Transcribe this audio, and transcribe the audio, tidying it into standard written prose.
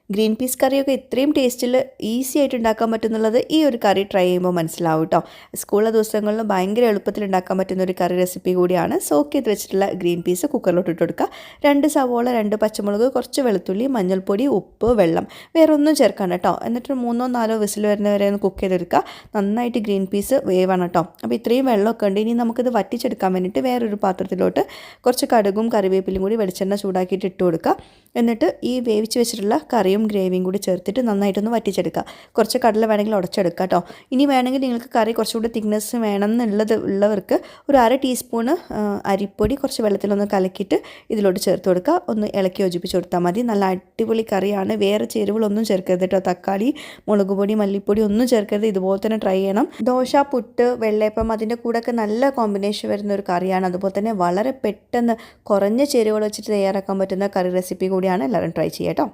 Green peas കറിയൊക്കെ ഇത്രയും ടേസ്റ്റിൽ ഈസി ആയിട്ട് ഉണ്ടാക്കാൻ പറ്റുന്നുള്ളത് ഈ ഒരു കറി ട്രൈ ചെയ്യുമ്പോൾ മനസ്സിലാവും കേട്ടോ. സ്കൂളിലെ ദിവസങ്ങളിൽ ഭയങ്കര എളുപ്പത്തിൽ ഉണ്ടാക്കാൻ പറ്റുന്ന ഒരു കറി റെസിപ്പി കൂടിയാണ്. സോക്ക് ചെയ്ത് വെച്ചിട്ടുള്ള ഗ്രീൻ പീസ് കുക്കറിലോട്ട് ഇട്ട് കൊടുക്കുക. 2 സവോള, 2 പച്ചമുളക്, കുറച്ച് വെളുത്തുള്ളി, മഞ്ഞൾപ്പൊടി, ഉപ്പ്, വെള്ളം, വേറെ ഒന്നും ചേർക്കാൻ കേട്ടോ. എന്നിട്ട് 3-4 വിസിൽ വരുന്നവരെ ഒന്ന് കുക്ക് ചെയ്തെടുക്കുക. നന്നായിട്ട് ഗ്രീൻ പീസ് വേവാണ് കേട്ടോ. അപ്പോൾ ഇത്രയും വെള്ളമൊക്കെ ഉണ്ട്. ഇനി നമുക്കിത് വറ്റിച്ചെടുക്കാൻ വേണ്ടിയിട്ട് വേറൊരു പാത്രത്തിലോട്ട് കുറച്ച് കടുകും കറിവേപ്പിലും കൂടി വെളിച്ചെണ്ണ ചൂടാക്കിയിട്ട് ഇട്ട് കൊടുക്കുക. എന്നിട്ട് ഈ വേവിച്ച് വെച്ചിട്ടുള്ള കറിയും ഗ്രേവിയും കൂടി ചേർത്തിട്ട് നന്നായിട്ടൊന്ന് വറ്റിച്ചെടുക്കുക. കുറച്ച് കടല വേണമെങ്കിൽ ഉടച്ചെടുക്കുക കേട്ടോ. ഇനി വേണമെങ്കിൽ നിങ്ങൾക്ക് കറി കുറച്ചുകൂടി തിക്നെസ് ഉള്ളവർക്ക് ഒരു 1/2 ടീസ്പൂണ് അരിപ്പൊടി കുറച്ച് വെള്ളത്തിലൊന്ന് കലക്കിയിട്ട് ഇതിലോട്ട് ചേർത്ത് കൊടുക്കുക. ഒന്ന് ഇളക്കി യോജിപ്പിച്ച് കൊടുത്താൽ മതി. നല്ല അടിപൊളി കറിയാണ്. വേറെ ചേരുവകളൊന്നും ചേർക്കരുത് കേട്ടോ. തക്കാളി, മുളക് പൊടി, മല്ലിപ്പൊടി ഒന്നും ചേർക്കരുത്. ഇതുപോലെ തന്നെ ട്രൈ ചെയ്യണം. ദോശ, പുട്ട്, വെള്ളയപ്പം അതിൻ്റെ കൂടെയൊക്കെ നല്ല കോമ്പിനേഷൻ വരുന്ന ഒരു കറിയാണ്. അതുപോലെ തന്നെ വളരെ പെട്ടെന്ന് കുറഞ്ഞ ചേരുവകൾ വെച്ചിട്ട് തയ്യാറാക്കാൻ പറ്റുന്ന കറി റെസിപ്പി കൂടിയാണ്. എല്ലാവരും ട്രൈ ചെയ്യാം കേട്ടോ.